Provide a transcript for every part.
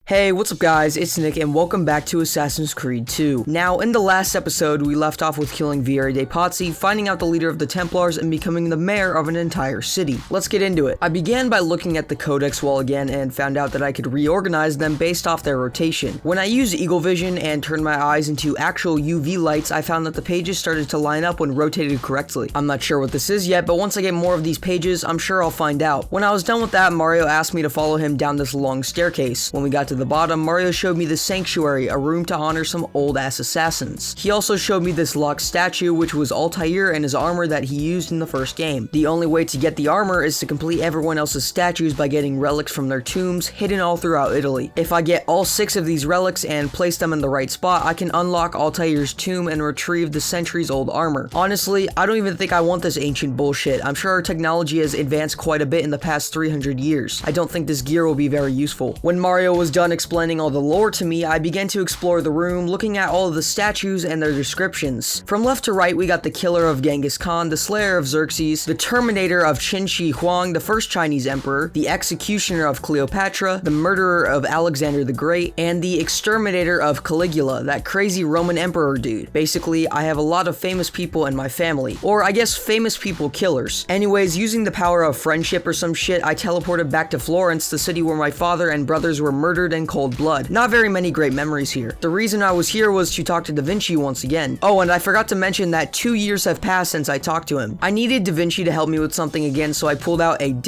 Hey, what's up guys, it's Nick and welcome back to Assassin's Creed 2. Now, in the last episode, we left off with killing Vieri de Pazzi, finding out the leader of the Templars, and becoming the mayor of an entire city. Let's get into it. I began by looking at the codex wall again and found out that I could reorganize them based off their rotation. When I used Eagle Vision and turned my eyes into actual UV lights, I found that the pages started to line up when rotated correctly. I'm not sure what this is yet, but once I get more of these pages, I'm sure I'll find out. When I was done with that, Mario asked me to follow him down this long staircase. When we got to the bottom, Mario showed me the Sanctuary, a room to honor some old-ass assassins. He also showed me this locked statue, which was Altair and his armor that he used in the first game. The only way to get the armor is to complete everyone else's statues by getting relics from their tombs, hidden all throughout Italy. If I get all 6 of these relics and place them in the right spot, I can unlock Altair's tomb and retrieve the centuries-old armor. Honestly, I don't even think I want this ancient bullshit. I'm sure our technology has advanced quite a bit in the past 300 years. I don't think this gear will be very useful. When Mario was done explaining all the lore to me, I began to explore the room, looking at all of the statues and their descriptions. From left to right, we got the killer of Genghis Khan, the slayer of Xerxes, the terminator of Qin Shi Huang, the first Chinese emperor, the executioner of Cleopatra, the murderer of Alexander the Great, and the exterminator of Caligula, that crazy Roman emperor dude. Basically, I have a lot of famous people in my family, or I guess famous people killers. Anyways, using the power of friendship or some shit, I teleported back to Florence, the city where my father and brothers were murdered in cold blood. Not very many great memories here. The reason I was here was to talk to Da Vinci once again. Oh, and I forgot to mention that 2 years have passed since I talked to him. I needed Da Vinci to help me with something again, so I pulled out a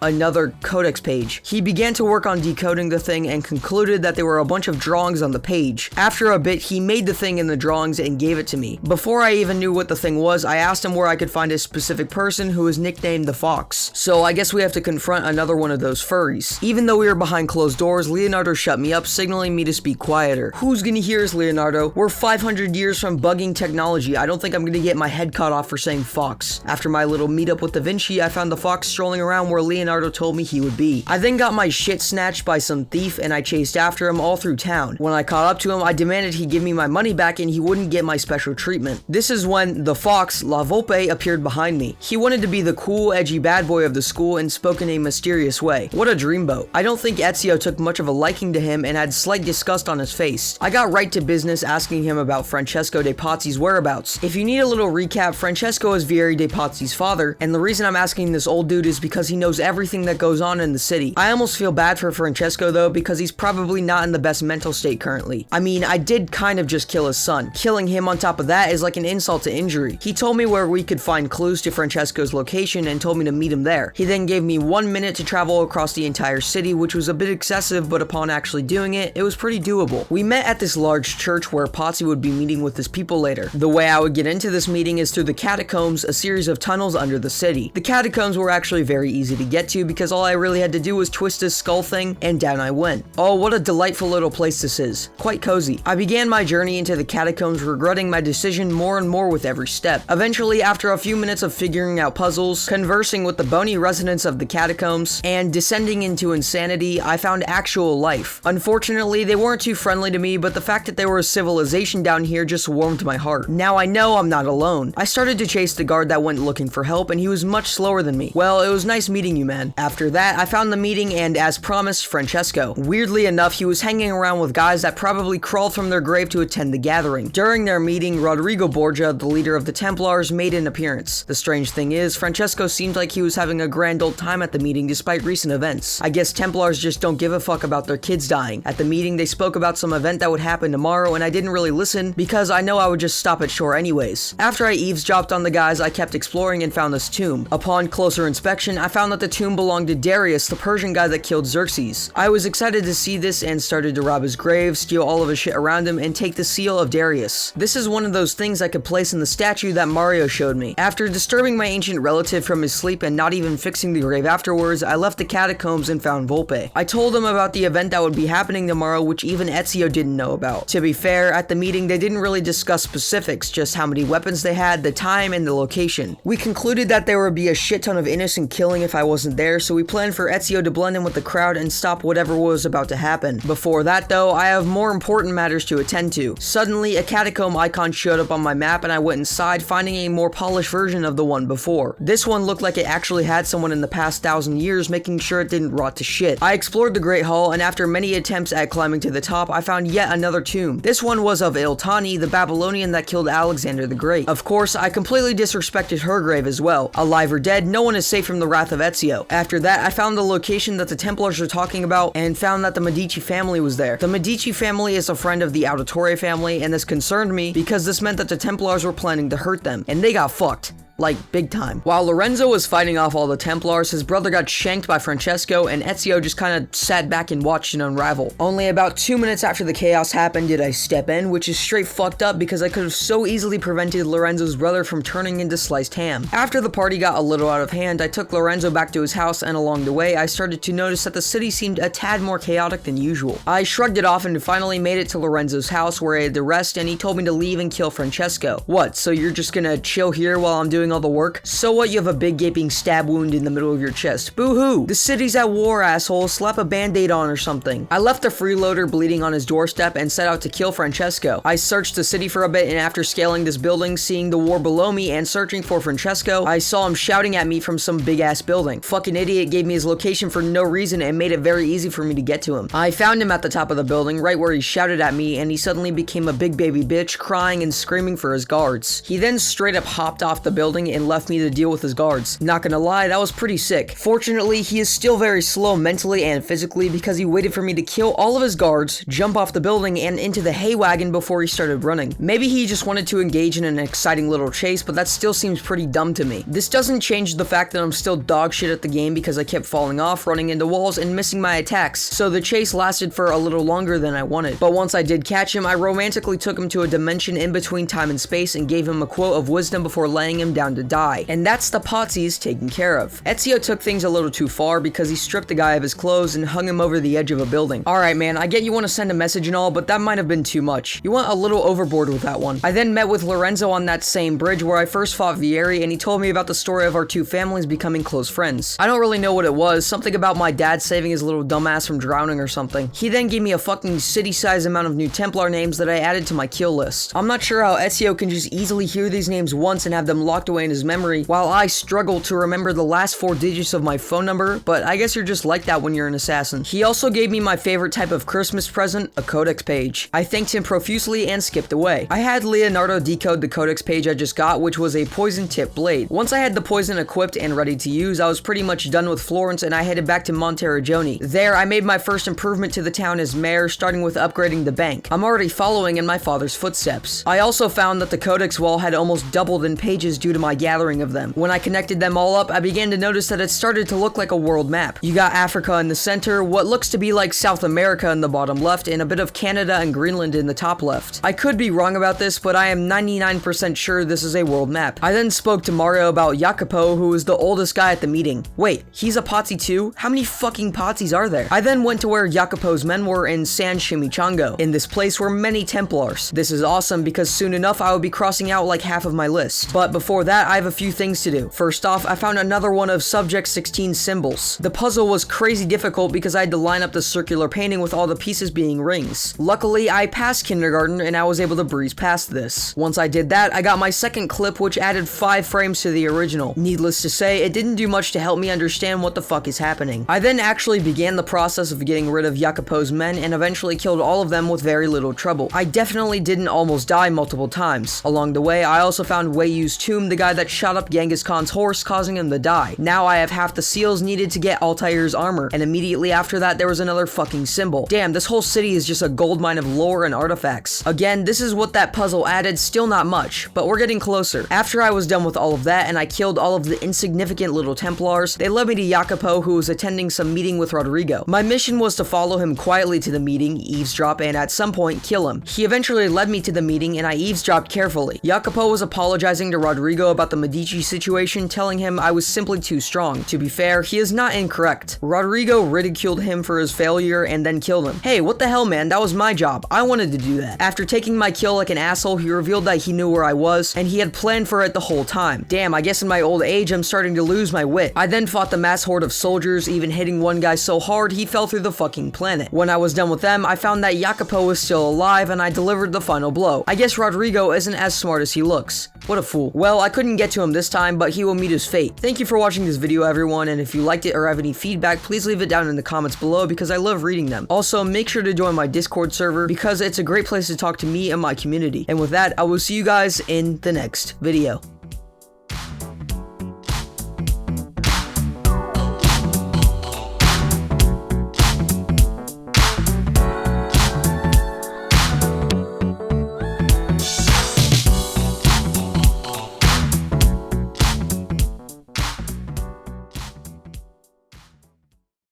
another codex page. He began to work on decoding the thing and concluded that there were a bunch of drawings on the page. After a bit, he made the thing in the drawings and gave it to me. Before I even knew what the thing was, I asked him where I could find a specific person who was nicknamed the Fox. So I guess we have to confront another one of those furries. Even though we were behind closed doors, Leonardo shut me up, signaling me to speak quieter. Who's gonna hear us, Leonardo? We're 500 years from bugging technology. I don't think I'm gonna get my head cut off for saying Fox. After my little meetup with Da Vinci, I found the Fox strolling around where Leonardo told me he would be. I then got my shit snatched by some thief and I chased after him all through town. When I caught up to him, I demanded he give me my money back and he wouldn't get my special treatment. This is when the Fox, La Volpe, appeared behind me. He wanted to be the cool, edgy bad boy of the school and spoke in a mysterious way. What a dreamboat. I don't think Ezio took much of a liking to him and had slight disgust on his face. I got right to business asking him about Francesco de Pazzi's whereabouts. If you need a little recap, Francesco is Vieri de Pazzi's father, and the reason I'm asking this old dude is because he knows everything that goes on in the city. I almost feel bad for Francesco though, because he's probably not in the best mental state currently. I mean, I did kind of just kill his son. Killing him on top of that is like an insult to injury. He told me where we could find clues to Francesco's location and told me to meet him there. He then gave me 1 minute to travel across the entire city, which was a bit excessive, but upon actually doing it, it was pretty doable. We met at this large church where Pazzi would be meeting with his people later. The way I would get into this meeting is through the catacombs, a series of tunnels under the city. The catacombs were actually very easy to get to because all I really had to do was twist this skull thing and down I went. Oh, what a delightful little place this is. Quite cozy. I began my journey into the catacombs, regretting my decision more and more with every step. Eventually, after a few minutes of figuring out puzzles, conversing with the bony residents of the catacombs, and descending into insanity, I found actual life. Unfortunately, they weren't too friendly to me, but the fact that there was civilization down here just warmed my heart. Now I know I'm not alone. I started to chase the guard that went looking for help, and he was much slower than me. Well, it was nice meeting you, man. After that, I found the meeting and, as promised, Francesco. Weirdly enough, he was hanging around with guys that probably crawled from their grave to attend the gathering. During their meeting, Rodrigo Borgia, the leader of the Templars, made an appearance. The strange thing is, Francesco seemed like he was having a grand old time at the meeting despite recent events. I guess Templars just don't give a fuck about their kids dying. At the meeting, they spoke about some event that would happen tomorrow, and I didn't really listen because I know I would just stop at shore anyways. After I eavesdropped on the guys, I kept exploring and found this tomb. Upon closer inspection, I found that the tomb belonged to Darius, the Persian guy that killed Xerxes. I was excited to see this and started to rob his grave, steal all of his shit around him, and take the seal of Darius. This is one of those things I could place in the statue that Mario showed me. After disturbing my ancient relative from his sleep and not even fixing the grave afterwards, I left the catacombs and found Volpe. I told him about the event that would be happening tomorrow, which even Ezio didn't know about. To be fair, at the meeting they didn't really discuss specifics, just how many weapons they had, the time, and the location. We concluded that there would be a shit ton of innocent killing annoying if I wasn't there, so we planned for Ezio to blend in with the crowd and stop whatever was about to happen. Before that though, I have more important matters to attend to. Suddenly, a catacomb icon showed up on my map and I went inside, finding a more polished version of the one before. This one looked like it actually had someone in the past 1,000 years, making sure it didn't rot to shit. I explored the Great Hall, and after many attempts at climbing to the top, I found yet another tomb. This one was of Iltani, the Babylonian that killed Alexander the Great. Of course, I completely disrespected her grave as well. Alive or dead, no one is safe from the wrath of Ezio. After that, I found the location that the Templars are talking about and found that the Medici family was there. The Medici family is a friend of the Auditore family, and this concerned me because this meant that the Templars were planning to hurt them, and they got fucked. Like, big time. While Lorenzo was fighting off all the Templars, his brother got shanked by Francesco, and Ezio just kinda sat back and watched it unravel. Only about 2 minutes after the chaos happened did I step in, which is straight fucked up because I could have so easily prevented Lorenzo's brother from turning into sliced ham. After the party got a little out of hand, I took Lorenzo back to his house, and along the way, I started to notice that the city seemed a tad more chaotic than usual. I shrugged it off and finally made it to Lorenzo's house where I had to rest, and he told me to leave and kill Francesco. What, so you're just gonna chill here while I'm doing all the work? So what, you have a big gaping stab wound in the middle of your chest. Boo-hoo! The city's at war, asshole. Slap a band-aid on or something. I left the freeloader bleeding on his doorstep and set out to kill Francesco. I searched the city for a bit, and after scaling this building, seeing the war below me, and searching for Francesco, I saw him shouting at me from some big-ass building. Fucking idiot gave me his location for no reason and made it very easy for me to get to him. I found him at the top of the building, right where he shouted at me, and he suddenly became a big baby bitch, crying and screaming for his guards. He then straight up hopped off the building and left me to deal with his guards. Not gonna lie, that was pretty sick. Fortunately, he is still very slow mentally and physically because he waited for me to kill all of his guards, jump off the building, and into the hay wagon before he started running. Maybe he just wanted to engage in an exciting little chase, but that still seems pretty dumb to me. This doesn't change the fact that I'm still dog shit at the game because I kept falling off, running into walls, and missing my attacks, so the chase lasted for a little longer than I wanted. But once I did catch him, I romantically took him to a dimension in between time and space and gave him a quote of wisdom before laying him down to die. And that's the Potsies taken care of. Ezio took things a little too far because he stripped the guy of his clothes and hung him over the edge of a building. Alright man, I get you want to send a message and all, but that might have been too much. You went a little overboard with that one. I then met with Lorenzo on that same bridge where I first fought Vieri, and he told me about the story of our two families becoming close friends. I don't really know what it was, something about my dad saving his little dumbass from drowning or something. He then gave me a fucking city-sized amount of new Templar names that I added to my kill list. I'm not sure how Ezio can just easily hear these names once and have them locked away in his memory, while I struggle to remember the last 4 digits of my phone number, but I guess you're just like that when you're an assassin. He also gave me my favorite type of Christmas present, a codex page. I thanked him profusely and skipped away. I had Leonardo decode the codex page I just got, which was a poison tip blade. Once I had the poison equipped and ready to use, I was pretty much done with Florence and I headed back to Monteriggioni. There, I made my first improvement to the town as mayor, starting with upgrading the bank. I'm already following in my father's footsteps. I also found that the codex wall had almost doubled in pages due to my gathering of them. When I connected them all up, I began to notice that it started to look like a world map. You got Africa in the center, what looks to be like South America in the bottom left, and a bit of Canada and Greenland in the top left. I could be wrong about this, but I am 99% sure this is a world map. I then spoke to Mario about Jacopo, who was the oldest guy at the meeting. Wait, he's a Pozzi too? How many fucking Pozzis are there? I then went to where Jacopo's men were in San Chimichango. In this place were many Templars. This is awesome because soon enough I will be crossing out like half of my list. But before that, I have a few things to do. First off, I found another one of Subject 16 symbols. The puzzle was crazy difficult because I had to line up the circular painting with all the pieces being rings. Luckily, I passed kindergarten and I was able to breeze past this. Once I did that, I got my second clip, which added 5 frames to the original. Needless to say, it didn't do much to help me understand what the fuck is happening. I then actually began the process of getting rid of Jacopo's men and eventually killed all of them with very little trouble. I definitely didn't almost die multiple times. Along the way, I also found Wei Yu's tomb, the guy that shot up Genghis Khan's horse, causing him to die. Now I have half the seals needed to get Altair's armor, and immediately after that there was another fucking symbol. Damn, this whole city is just a goldmine of lore and artifacts. Again, this is what that puzzle added, still not much, but we're getting closer. After I was done with all of that and I killed all of the insignificant little Templars, they led me to Jacopo, who was attending some meeting with Rodrigo. My mission was to follow him quietly to the meeting, eavesdrop, and at some point kill him. He eventually led me to the meeting and I eavesdropped carefully. Jacopo was apologizing to Rodrigo about the Medici situation, telling him I was simply too strong. To be fair, he is not incorrect. Rodrigo ridiculed him for his failure and then killed him. Hey, what the hell, man? That was my job. I wanted to do that. After taking my kill like an asshole, he revealed that he knew where I was, and he had planned for it the whole time. Damn, I guess in my old age, I'm starting to lose my wit. I then fought the mass horde of soldiers, even hitting one guy so hard he fell through the fucking planet. When I was done with them, I found that Jacopo was still alive, and I delivered the final blow. I guess Rodrigo isn't as smart as he looks. What a fool. Well, I couldn't get to him this time, but he will meet his fate. Thank you for watching this video, everyone, and if you liked it or have any feedback, please leave it down in the comments below because I love reading them. Also, make sure to join my Discord server because it's a great place to talk to me and my community. And with that, I will see you guys in the next video.